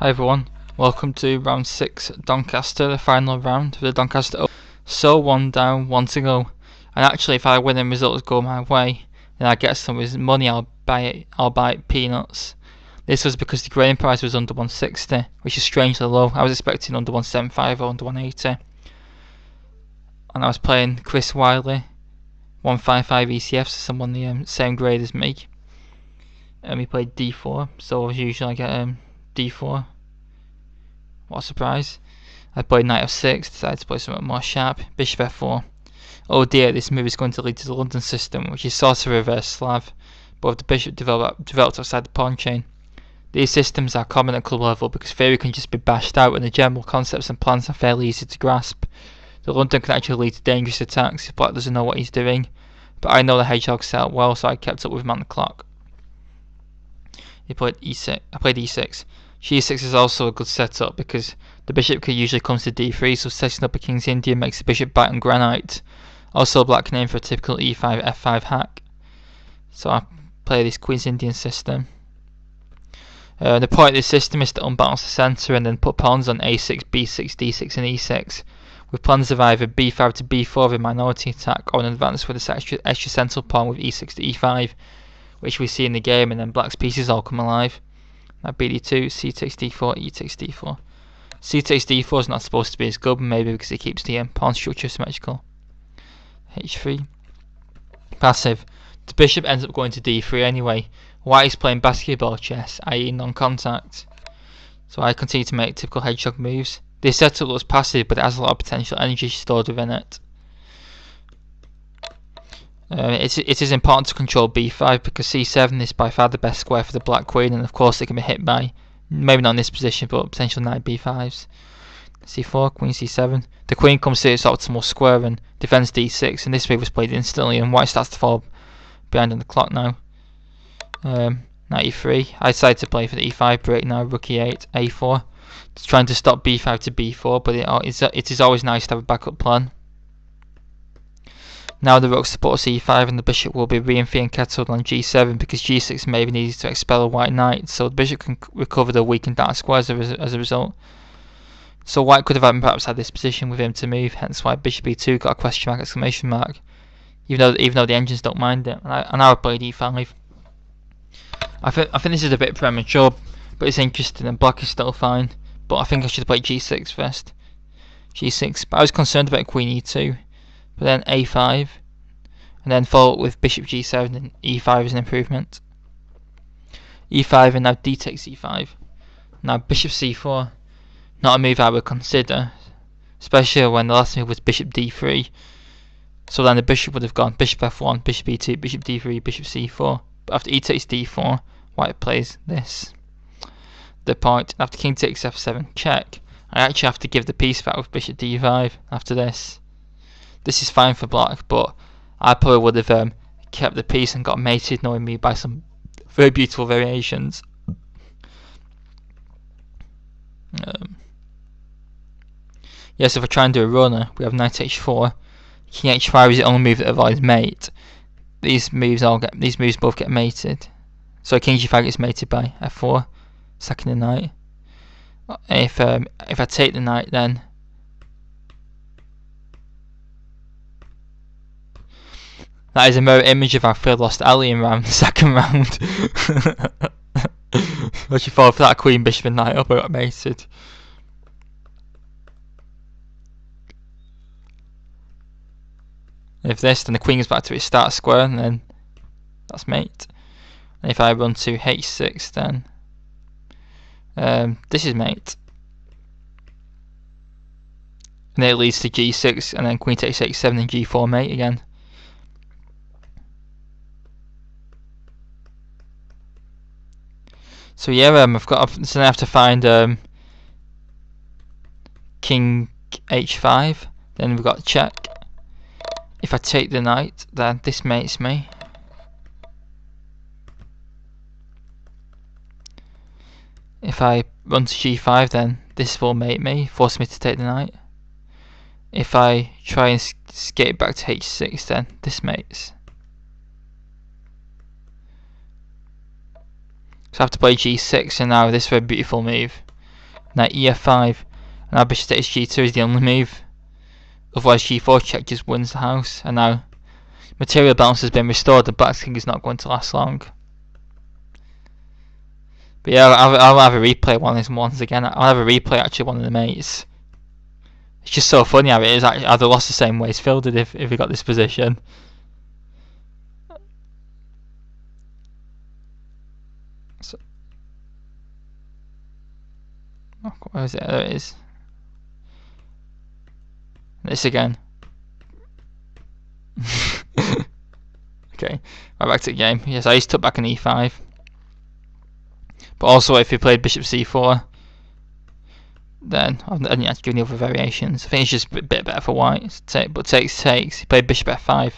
Hi everyone, welcome to round 6 Doncaster, the final round of the Doncaster. So 1 down, 1 to go. And actually if I win and results go my way, then I get some money, I'll buy it peanuts. This was because the grain price was under 160, which is strangely low. I was expecting under 175 or under 180. And I was playing Chris Willey, 155 ECFs, someone the same grade as me. And we played D4, so as usual I get D4. What a surprise. I played Knight of6, decided to play something more sharp. Bishop F4. Oh dear, this move is going to lead to the London system, which is sort of a reverse Slav, but with the bishop developed outside the pawn chain. These systems are common at club level because theory can just be bashed out and the general concepts and plans are fairly easy to grasp. The London can actually lead to dangerous attacks if Black doesn't know what he's doing, but I know the hedgehog set up well, so I kept up with him on the clock. He played E6. I played E6. G6 is also a good setup because the bishop usually comes to D3, so setting up a King's Indian makes the bishop bite on granite. Also, Black can aim for a typical E5 F5 hack. So I play this Queen's Indian system. The point of this system is to unbalance the centre and then put pawns on A6, B6, D6 and E6, with plans of either B5 to B4 with a minority attack or an advance with this extra central pawn with E6 to E5, which we see in the game, and then Black's pieces all come alive. Now BD2, C takes D4, E takes D4. C takes D4 is not supposed to be as good, maybe because it keeps the pawn structure symmetrical. H3. Passive. The bishop ends up going to D3 anyway. White is playing basketball chess, i.e. non-contact. So I continue to make typical hedgehog moves. This setup looks passive, but it has a lot of potential energy stored within it. It is important to control B5 because C7 is by far the best square for the Black Queen, and of course it can be hit by, maybe not in this position, but potential Knight B5s. C4, Queen C7. The Queen comes to its optimal square and defends D6, and this move was played instantly, and White starts to fall behind on the clock now. Knight E3. I decided to play for the E5 break now, Rook E8, A4. It's trying to stop B5 to B4, but it is always nice to have a backup plan. Now the rook supports E5 and the bishop will be re-kettled on G7 because G6 may be needed to expel a white knight, so the bishop can recover the weakened dark squares as a result. So White could have perhaps had this position with him to move, hence why Bishop E2 got a question mark, exclamation mark, even though the engines don't mind it. And now I played E5. I think this is a bit premature, but it's interesting, and Black is still fine. But I think I should have played G6 first. G6, but I was concerned about Queen E2. But then A5, and then follow up with Bishop G7 and E5 is an improvement. E5 and now D takes E5. Now Bishop C4, not a move I would consider, especially when the last move was Bishop D3. So then the bishop would have gone Bishop F1, Bishop E2, Bishop D3, Bishop C4. But after E takes D4, White plays this. The point, after King takes F7, check. I actually have to give the piece back with Bishop D5 after this. This is fine for Black, but I probably would have kept the piece and got mated, knowing me by some very beautiful variations. Yes, if I try and do a runner, we have Knight H4. King H5 is the only move that avoids mate. These moves both get mated. So King G5 gets mated by F4, sacking the knight. If I take the knight, then that is a mirror image of our third lost ally in the second round. What you thought for that Queen, Bishop and Knight up, I got mated. If this, then the Queen goes back to its start square, and then that's mate. And if I run to H6, then this is mate. And then it leads to G6, and then Queen takes H7 and G4 mate again. So yeah, so I have to find King H5. Then we've got check. If I take the knight, then this mates me. If I run to G5, then this will mate me, force me to take the knight. If I try and skate back to H6, then this mates. So I have to play G6, and now this very beautiful move. Knight ef5, and now bishop takes g2 is the only move. Otherwise g4 check just wins the house, and now material balance has been restored. The black's king is not going to last long. But yeah, I'll have a replay one of these ones again. I'll have a replay actually one of the mates. It's just so funny how it is. I'd have lost the same way as Phil did if he got this position. So, oh, where is it? There it is. This again. Okay, right back to the game. Yes, I just took back an e5. But also, if he played bishop c4, then I didn't have to do any other variations. I think it's just a bit better for white. But takes. He played bishop f5.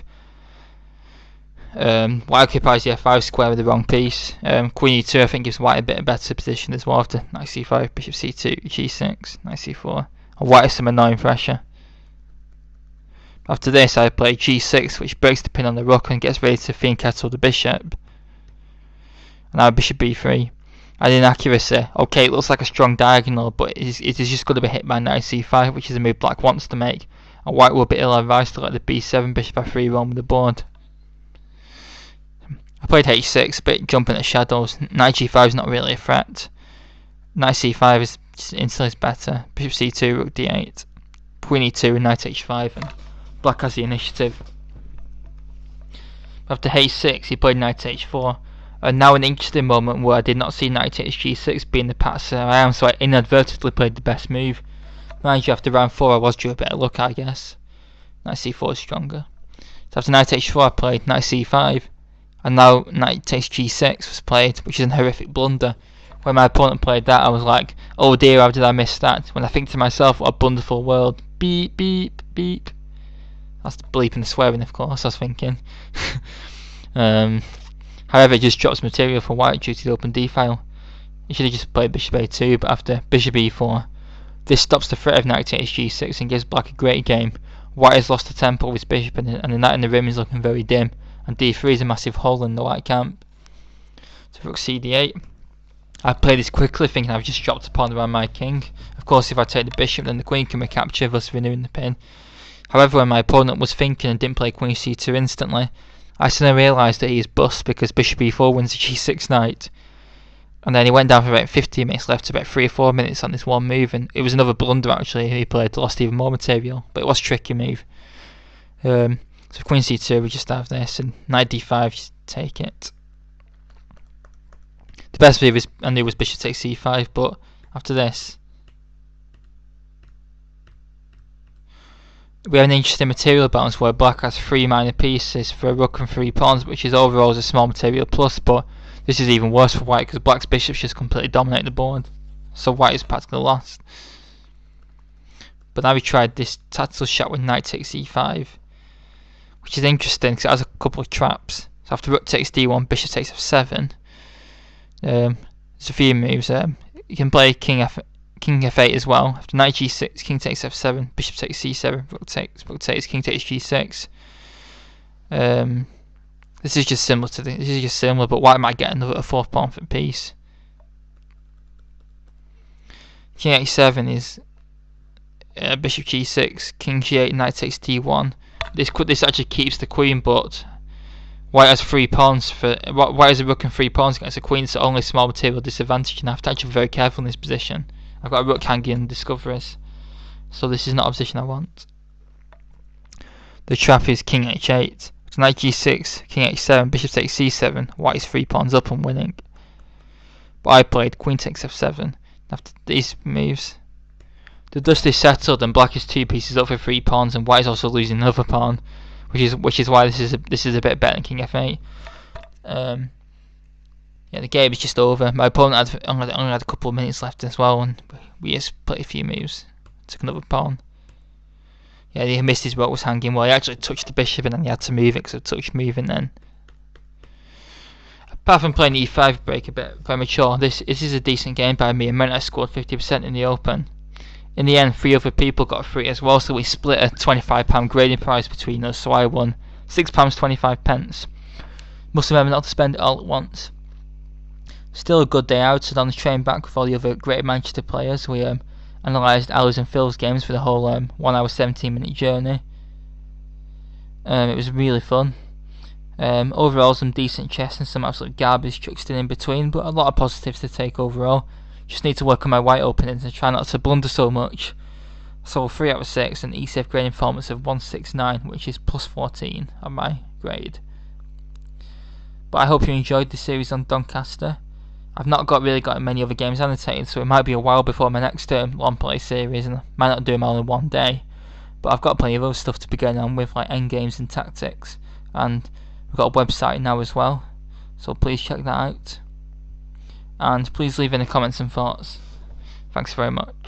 White occupies the f5 square with the wrong piece. Queen e2 I think gives white a bit better position as well after knight c5, bishop c2, g6, knight c4. And white has some annoying pressure. After this I play g6, which breaks the pin on the rook and gets ready to fiend kettle the bishop. And now bishop b3. And inaccuracy, okay, it looks like a strong diagonal, but it is just going to be hit by knight c5, which is a move black wants to make. And white will be ill-advised to let the b7 bishop f3 roam with the board. I played h6, but jumping at shadows. Knight g5 is not really a threat. Knight c5 is instantly better. Bishop c2, rook d8, queen e2, and knight h5, and black has the initiative. After h6, he played knight h4. And now an interesting moment where I did not see knight takes g6 being the path around, so I inadvertently played the best move. Mind you, after round 4 I was due a bit of luck, I guess. Knight c4 is stronger. So after knight h4 I played knight c5, and now knight takes g6 was played, which is an horrific blunder. When my opponent played that, I was like, oh dear, how did I miss that? When I think to myself, what a wonderful world. Beep, beep, beep. That's the bleep and the swearing, of course, I was thinking. However, it just drops material for white due to the open d file. He should have just played bishop a2, but after bishop e4, this stops the threat of knight takes g6 and gives black a great game. White has lost the tempo of his bishop, and the knight in the rim is looking very dim, and d3 is a massive hole in the white camp. So rook cd8. I played this quickly, thinking I've just dropped a pawn around my king. Of course, if I take the bishop, then the queen can recapture, thus renewing the pin. However, when my opponent was thinking and didn't play queen c2 instantly, I suddenly realised that he is bust because bishop e4 wins the g6 knight. And then he went down for about 15 minutes left to about 3 or 4 minutes on this one move, and it was another blunder actually. He played, lost even more material, but it was a tricky move. So queen c2 we just have this, and knight d5 just take it. The best move is, I knew, was bishop takes c5, but after this we have an interesting material balance where black has 3 minor pieces for a rook and 3 pawns, which is overall a small material plus, but this is even worse for white because black's bishops just completely dominate the board, so white is practically lost. But now we tried this tactical shot with knight takes e5, which is interesting because it has a couple of traps. So after rook takes d1, bishop takes f7, there's a few moves. You can play king f8 as well. After knight g6, king takes f7, bishop takes c7, rook takes, king takes g6. This is just similar to this is just similar, but white might get another 4th pawn for piece. King h7 is bishop g6, king g8, knight takes d1. This actually keeps the queen, but white has 3 pawns for white has a rook and 3 pawns against a queen, so only small material disadvantage, and I have to actually be very careful in this position. I've got a rook hanging in discoveries, so this is not a position I want. The trap is king h8, so knight g6, king h7, bishop takes c7, white is 3 pawns up and winning. But I played queen takes f7. After these moves, the dust is settled and black is 2 pieces up for 3 pawns, and white is also losing another pawn, which is why this is a bit better than king f8. Yeah, the game is just over. My opponent only had a couple of minutes left as well, and we just played a few moves. Took another pawn. Yeah, he missed his rook was hanging well. He actually touched the bishop and then he had to move it because I touched moving then. Apart from playing e5 break a bit premature, this is a decent game by me, and meant I scored 50% in the open. In the end, 3 other people got 3 as well, so we split a £25 grading prize between us, so I won £6.25. Must remember not to spend it all at once. Still a good day out, and on the train back with all the other Greater Manchester players, we analysed Elo's and Phil's games for the whole 1 hour 17-minute journey. It was really fun. Overall, some decent chess and some absolute garbage chucked in between, but a lot of positives to take overall. Just need to work on my white openings and try not to blunder so much. So 3 out of 6 and ECF grading performance of 169, which is plus 14 on my grade. But I hope you enjoyed the series on Doncaster. I've not really got many other games annotated, so it might be a while before my next long play series, and I might not do them all in one day. But I've got plenty of other stuff to be going on with, like endgames and tactics, and we've got a website now as well, so please check that out. And please leave any comments and thoughts. Thanks very much.